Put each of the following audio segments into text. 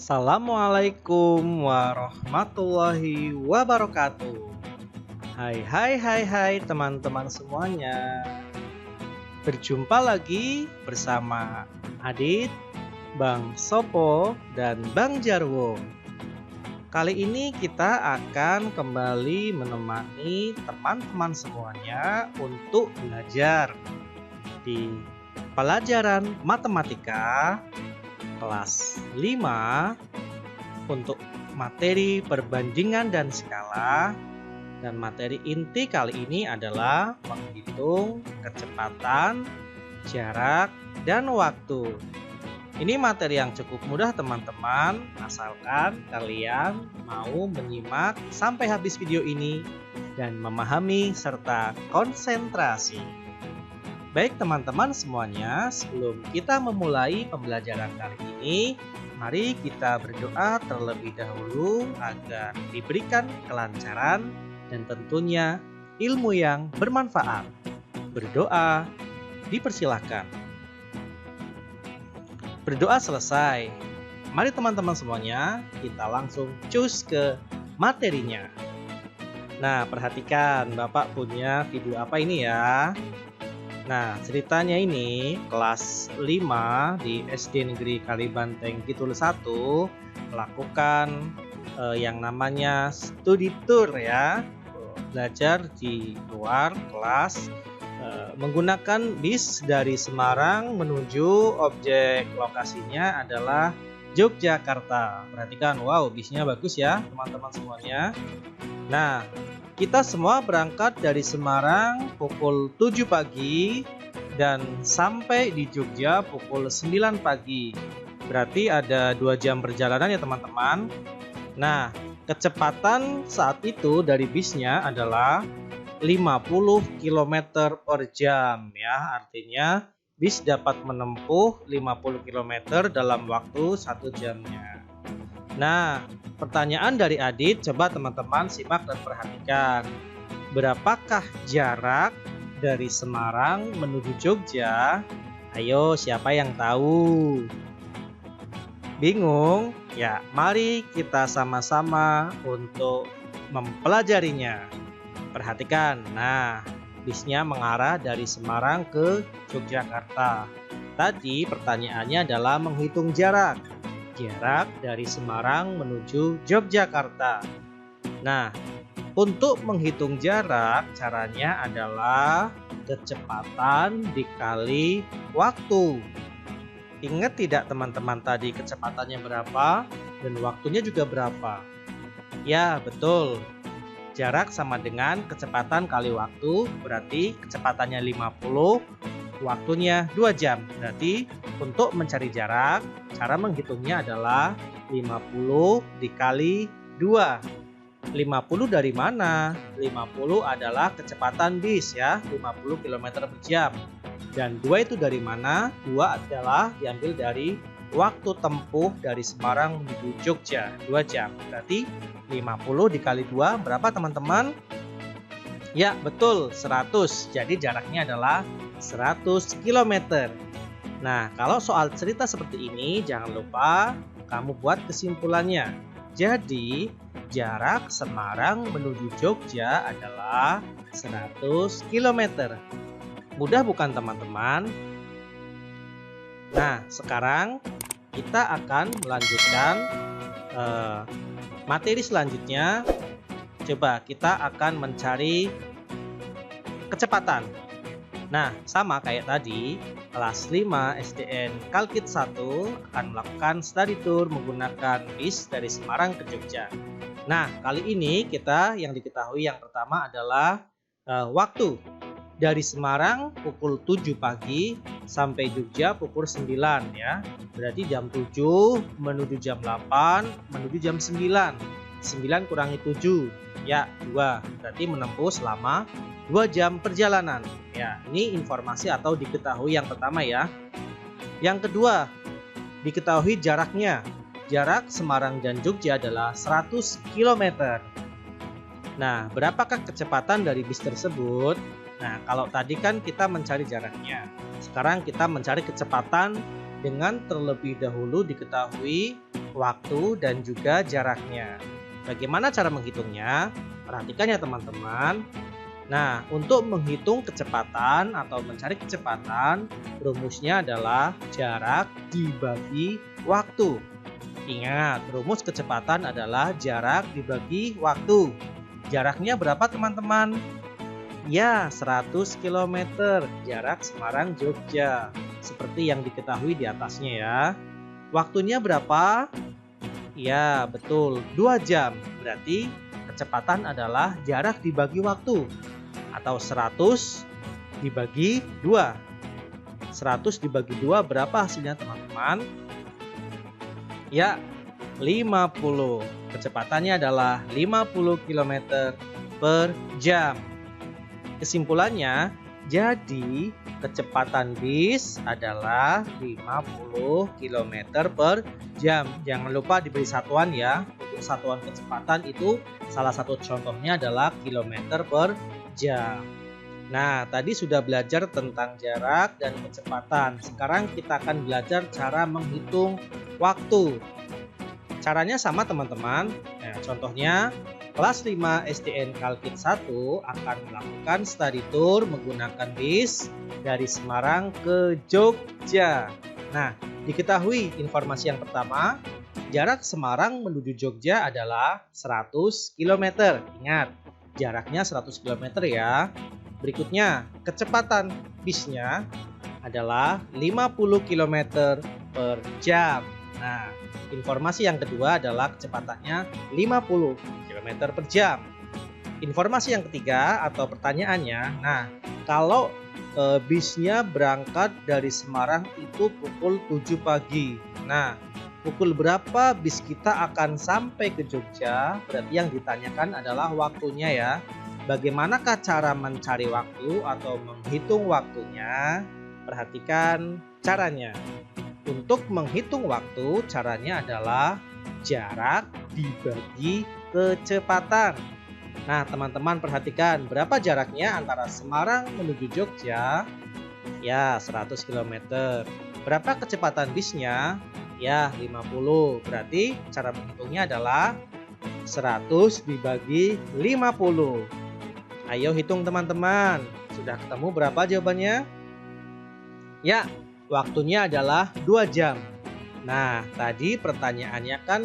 Assalamualaikum warahmatullahi wabarakatuh. Hai teman-teman semuanya. Berjumpa lagi bersama Adit, Bang Sopo, dan Bang Jarwo. Kali ini kita akan kembali menemani teman-teman semuanya untuk belajar di pelajaran matematika kelas 5 untuk materi perbandingan dan skala, dan materi inti kali ini adalah menghitung kecepatan, jarak, dan waktu. Ini materi yang cukup mudah teman-teman, asalkan kalian mau menyimak sampai habis video ini dan memahami serta konsentrasi. Baik teman-teman semuanya, sebelum kita memulai pembelajaran kali ini, mari kita berdoa terlebih dahulu agar diberikan kelancaran dan tentunya ilmu yang bermanfaat. Berdoa dipersilahkan. Berdoa selesai. Mari teman-teman semuanya, kita langsung cus ke materinya. Nah, perhatikan Bapak punya video apa ini ya. Nah, ceritanya ini kelas 5 di SD Negeri Kalibanteng Kidul 1 melakukan yang namanya studi tour ya. Belajar di luar kelas menggunakan bis dari Semarang menuju objek lokasinya adalah Yogyakarta. Perhatikan, wow, bisnya bagus ya teman-teman semuanya. Nah, kita semua berangkat dari Semarang pukul 7 pagi dan sampai di Jogja pukul 9 pagi. Berarti ada 2 jam perjalanan ya teman-teman. Nah, kecepatan saat itu dari bisnya adalah 50 km per jam ya. Artinya bis dapat menempuh 50 km dalam waktu 1 jamnya. Nah, pertanyaan dari Adit, coba teman-teman simak dan perhatikan. Berapakah jarak dari Semarang menuju Jogja? Ayo, siapa yang tahu? Bingung? Ya, mari kita sama-sama untuk mempelajarinya. Perhatikan, nah, bisnya mengarah dari Semarang ke Yogyakarta. Tadi pertanyaannya adalah menghitung jarak dari Semarang menuju Yogyakarta. Nah, untuk menghitung jarak caranya adalah kecepatan dikali waktu. Ingat tidak teman-teman tadi kecepatannya berapa dan waktunya juga berapa? Ya, betul. Jarak sama dengan kecepatan kali waktu, berarti kecepatannya 50, waktunya 2 jam. Berarti untuk mencari jarak, cara menghitungnya adalah 50 dikali 2. 50 dari mana? 50 adalah kecepatan bis ya, 50 km per jam. Dan 2 itu dari mana? 2 adalah diambil dari waktu tempuh dari Semarang menuju Jogja, 2 jam. Berarti 50 dikali 2 berapa teman-teman? Ya, betul, 100. Jadi jaraknya adalah 100 km. Nah, kalau soal cerita seperti ini, jangan lupa kamu buat kesimpulannya. Jadi, jarak Semarang menuju Jogja adalah 100 km. Mudah bukan teman-teman? Nah, sekarang kita akan melanjutkan materi selanjutnya. Coba kita akan mencari kecepatan. Nah, sama kayak tadi, kelas 5 SDN Kalkit 1 akan melakukan study tour menggunakan bis dari Semarang ke Jogja. Nah, kali ini kita yang diketahui yang pertama adalah waktu. Dari Semarang pukul 7 pagi sampai Jogja pukul 9 ya. Berarti jam 7 menuju jam 8 menuju jam 9. 9 kurangi 7 ya 2. Berarti menempuh selama 2 jam perjalanan. Ya, ini informasi atau diketahui yang pertama ya. Yang kedua, diketahui jaraknya. Jarak Semarang dan Jogja adalah 100 km. Nah, berapakah kecepatan dari bis tersebut? Nah, kalau tadi kan kita mencari jaraknya. Sekarang kita mencari kecepatan dengan terlebih dahulu diketahui waktu, dan juga jaraknya. Bagaimana cara menghitungnya? Perhatikan ya teman-teman. Nah, untuk menghitung kecepatan atau mencari kecepatan, rumusnya adalah jarak dibagi waktu. Ingat, rumus kecepatan adalah jarak dibagi waktu. Jaraknya berapa teman-teman? Ya, 100 km jarak Semarang-Jogja. Seperti yang diketahui di atasnya ya. Waktunya berapa? Ya, betul, 2 jam. Berarti kecepatan adalah jarak dibagi waktu. Atau 100 dibagi 2. 100 dibagi 2 berapa hasilnya teman-teman? Ya, 50. Kecepatannya adalah 50 km per jam. Kesimpulannya, jadi kecepatan bis adalah 50 km per jam. Jangan lupa diberi satuan ya. Untuk satuan kecepatan itu salah satu contohnya adalah kilometer per jam. Nah, tadi sudah belajar tentang jarak dan kecepatan. Sekarang kita akan belajar cara menghitung waktu. Caranya sama teman-teman. Nah, contohnya kelas 5 SDN Kalkit 1 akan melakukan study tour menggunakan bis dari Semarang ke Jogja. Nah, diketahui informasi yang pertama, jarak Semarang menuju Jogja adalah 100 km. Ingat, jaraknya 100 km ya. Berikutnya, kecepatan bisnya adalah 50 km per jam. Nah, informasi yang kedua adalah kecepatannya 50 km per jam. Informasi yang ketiga atau pertanyaannya, nah kalau bisnya berangkat dari Semarang itu pukul 7 pagi. Nah, pukul berapa bis kita akan sampai ke Jogja? Berarti yang ditanyakan adalah waktunya ya. Bagaimanakah cara mencari waktu atau menghitung waktunya? Perhatikan caranya. Untuk menghitung waktu, caranya adalah jarak dibagi kecepatan. Nah, teman-teman perhatikan berapa jaraknya antara Semarang menuju Jogja? Ya, 100 km. Berapa kecepatan bisnya? Ya, 50. Berarti cara menghitungnya adalah 100 dibagi 50. Ayo hitung teman-teman. Sudah ketemu berapa jawabannya? Ya, waktunya adalah 2 jam. Nah, tadi pertanyaannya kan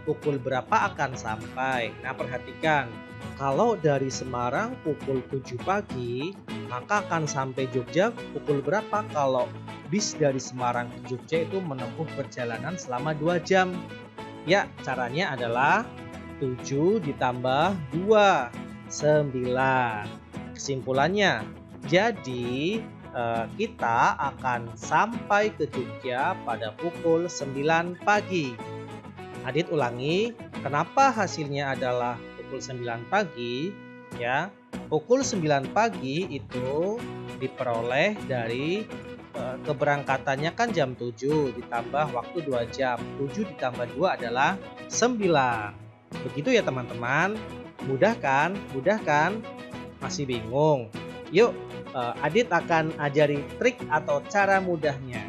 pukul berapa akan sampai. Nah, perhatikan. Kalau dari Semarang pukul 7 pagi, maka akan sampai Jogja pukul berapa? Kalau bis dari Semarang ke Jogja itu menempuh perjalanan selama 2 jam. Ya, caranya adalah 7 ditambah 2, 9. Kesimpulannya, jadi kita akan sampai ke Jogja pada pukul 9 pagi. Adit ulangi, kenapa hasilnya adalah pukul 9 pagi? Ya, pukul 9 pagi itu diperoleh dari keberangkatannya kan jam 7 ditambah waktu 2 jam. 7 ditambah 2 adalah 9. Begitu ya teman-teman. Mudah kan? Mudah kan? Masih bingung? Yuk, Adit akan ajari trik atau cara mudahnya.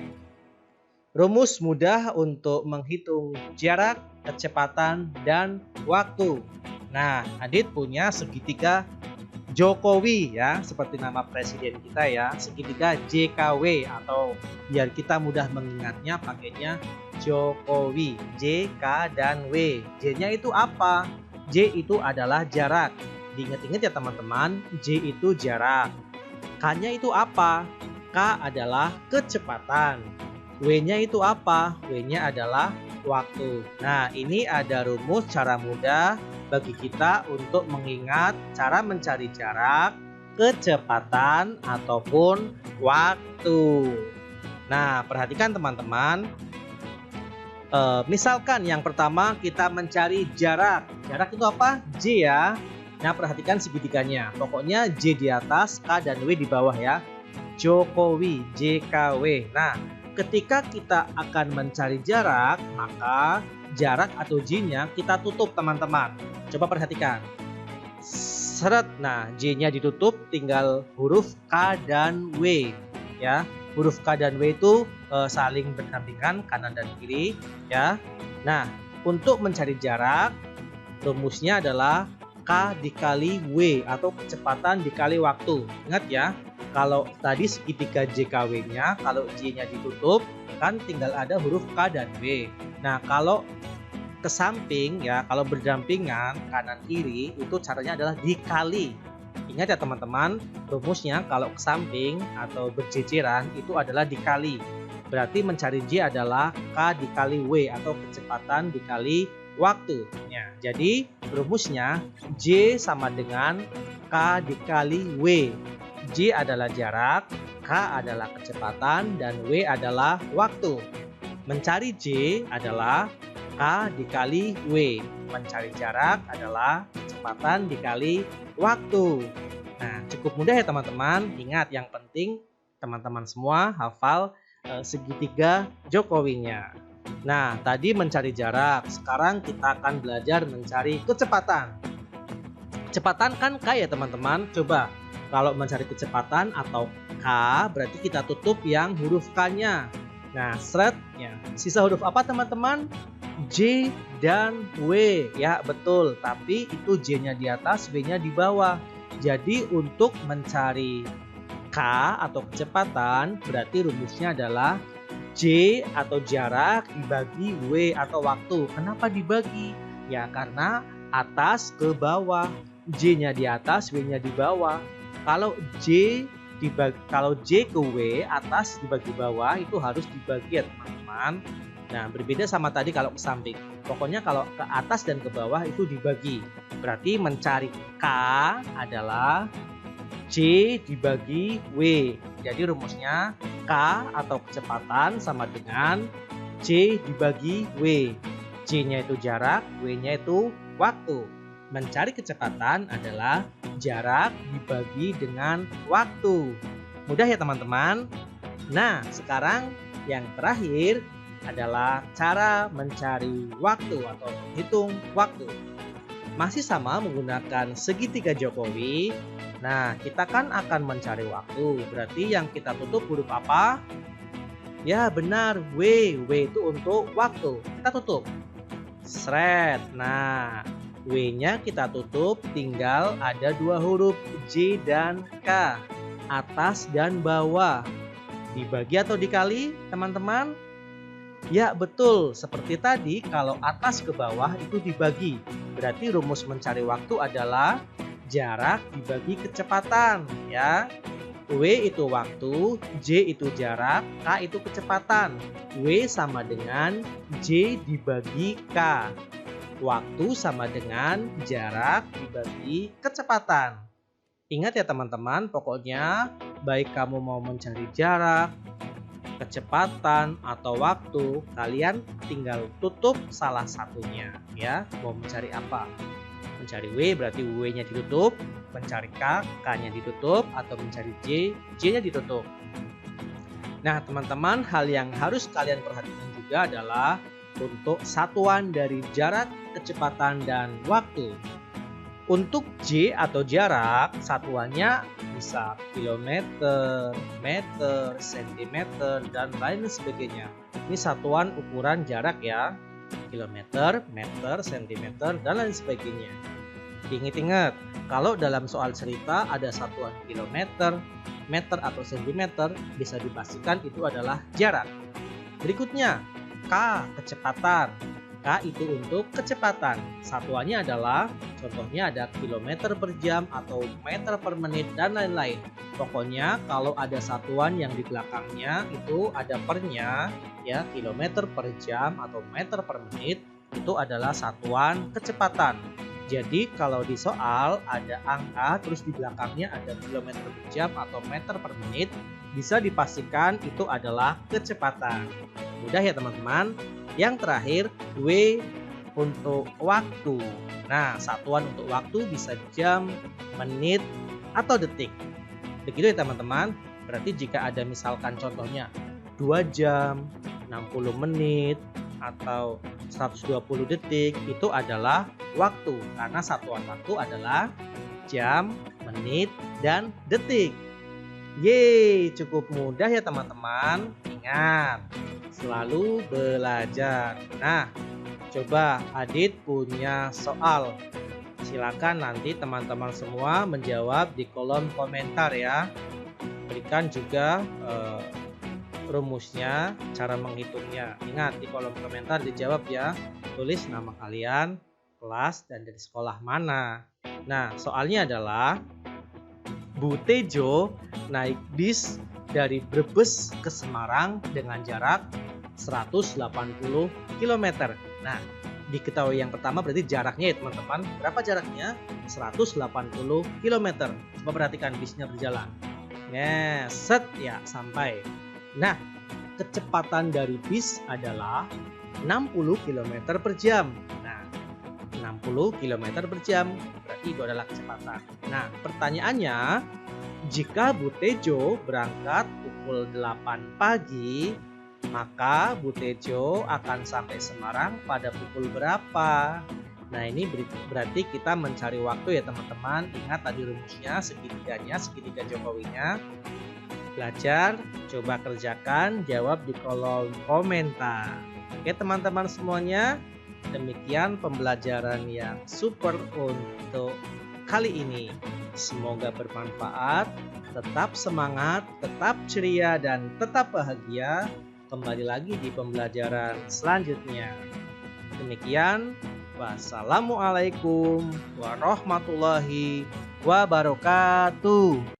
Rumus mudah untuk menghitung jarak, kecepatan, dan waktu. Nah, Adit punya segitiga Jokowi ya, seperti nama presiden kita ya, segitiga JKW atau biar kita mudah mengingatnya pakainya Jokowi, J, K, dan W. J-nya itu apa? J itu adalah jarak. Diingat-ingat ya teman-teman, J itu jarak. K-nya itu apa? K adalah kecepatan. W-nya itu apa? W-nya adalah waktu. Nah, ini ada rumus cara mudah bagi kita untuk mengingat cara mencari jarak, kecepatan, ataupun waktu. Nah, perhatikan teman-teman. Misalkan yang pertama kita mencari jarak. Jarak itu apa? J ya. Nah, perhatikan segitiganya. Pokoknya J di atas, K dan W di bawah ya. Jokowi, JKW. Nah, ketika kita akan mencari jarak, maka jarak atau J-nya kita tutup teman-teman. Coba perhatikan. Seret. Nah, J-nya ditutup, tinggal huruf K dan W ya. Huruf K dan W itu saling berdampingan kanan dan kiri ya. Nah, untuk mencari jarak, rumusnya adalah K dikali W atau kecepatan dikali waktu. Ingat ya, kalau tadi segitiga JKW-nya, kalau J-nya ditutup, kan tinggal ada huruf K dan W. Nah, kalau ke samping ya, kalau berdampingan kanan kiri, itu caranya adalah dikali. Ingat ya teman-teman, rumusnya kalau ke samping atau berjejeran itu adalah dikali. Berarti mencari J adalah K dikali W atau kecepatan dikali waktu. Ya, jadi rumusnya J sama dengan K dikali W. J adalah jarak, K adalah kecepatan, dan W adalah waktu. Mencari J adalah K dikali W. Mencari jarak adalah kecepatan dikali waktu. Nah, cukup mudah ya teman-teman. Ingat, yang penting teman-teman semua hafal segitiga Jokowinya. Nah, tadi mencari jarak. Sekarang kita akan belajar mencari kecepatan. Kecepatan kan K ya teman-teman. Coba, kalau mencari kecepatan atau K, berarti kita tutup yang huruf K-nya. Nah, seret ya. Sisa huruf apa teman-teman? J dan W. Ya, betul. Tapi itu J-nya di atas, W-nya di bawah. Jadi untuk mencari K atau kecepatan, berarti rumusnya adalah J atau jarak dibagi W atau waktu. Kenapa dibagi? Ya, karena atas ke bawah. J-nya di atas, W-nya di bawah. Kalau J ke W, atas dibagi bawah, itu harus dibagi ya teman-teman. Nah, berbeda sama tadi kalau ke samping. Pokoknya kalau ke atas dan ke bawah itu dibagi. Berarti mencari K adalah J dibagi W. Jadi rumusnya K atau kecepatan sama dengan J dibagi W. J-nya itu jarak, W-nya itu waktu. Mencari kecepatan adalah jarak dibagi dengan waktu. Mudah ya teman-teman? Nah, sekarang yang terakhir adalah cara mencari waktu atau hitung waktu. Masih sama menggunakan segitiga Jokowi. Nah, kita kan akan mencari waktu. Berarti yang kita tutup huruf apa? Ya, benar, W. W itu untuk waktu. Kita tutup. Seret. Nah, W-nya kita tutup, tinggal ada dua huruf J dan K. Atas dan bawah. Dibagi atau dikali, teman-teman? Ya, betul. Seperti tadi, kalau atas ke bawah itu dibagi. Berarti rumus mencari waktu adalah jarak dibagi kecepatan, ya. W itu waktu, J itu jarak, K itu kecepatan. W sama dengan J dibagi K. Waktu sama dengan jarak dibagi kecepatan. Ingat ya teman-teman, pokoknya baik kamu mau mencari jarak, kecepatan, atau waktu, kalian tinggal tutup salah satunya ya. Mau mencari apa? Mencari W berarti W-nya ditutup, mencari K, K-nya ditutup, atau mencari J, J-nya ditutup. Nah teman-teman, hal yang harus kalian perhatikan juga adalah untuk satuan dari jarak, kecepatan, dan waktu. Untuk J atau jarak, satuannya bisa kilometer, meter, sentimeter, dan lain sebagainya. Ini satuan ukuran jarak ya. Kilometer, meter, sentimeter, dan lain sebagainya. Ingat-ingat, kalau dalam soal cerita ada satuan kilometer, meter, atau sentimeter, bisa dipastikan itu adalah jarak. Berikutnya, K, kecepatan. K itu untuk kecepatan. Satuannya adalah, contohnya ada kilometer per jam atau meter per menit dan lain-lain. Pokoknya kalau ada satuan yang di belakangnya itu ada pernya, ya, kilometer per jam atau meter per menit, itu adalah satuan kecepatan. Jadi kalau di soal ada angka terus di belakangnya ada kilometer per jam atau meter per menit, bisa dipastikan itu adalah kecepatan. Mudah ya teman-teman. Yang terakhir, W untuk waktu. Nah, satuan untuk waktu bisa jam, menit, atau detik. Begitu ya teman-teman. Berarti jika ada misalkan contohnya 2 jam, 60 menit, atau 120 detik, itu adalah waktu. Karena satuan waktu adalah jam, menit, dan detik. Yeay, cukup mudah ya teman-teman. Ingat, selalu belajar. Nah, Coba Adit punya soal. Silakan nanti teman-teman semua menjawab di kolom komentar ya. Berikan juga rumusnya, cara menghitungnya. Ingat di kolom komentar dijawab ya. Tulis nama kalian, kelas, dan dari sekolah mana. Nah, soalnya adalah Bu Tejo naik bis dari Brebes ke Semarang dengan jarak 180 km. Nah, diketahui yang pertama berarti jaraknya ya teman-teman. Berapa jaraknya? 180 km. Coba perhatikan bisnya berjalan. Set ya sampai. Nah, kecepatan dari bis adalah 60 km per jam. Nah, 60 km per jam berarti itu adalah kecepatan. Nah, pertanyaannya, jika Bu Tejo berangkat pukul 8 pagi, maka Bu Tejo akan sampai Semarang pada pukul berapa? Nah, ini berarti kita mencari waktu ya teman-teman. Ingat tadi rumusnya, segitiganya, segitiga Jokowinya. Belajar, coba kerjakan, jawab di kolom komentar. Oke teman-teman semuanya, demikian pembelajaran yang super untuk kali ini. Semoga bermanfaat, tetap semangat, tetap ceria, dan tetap bahagia. Kembali lagi di pembelajaran selanjutnya. Demikian, wassalamualaikum warahmatullahi wabarakatuh.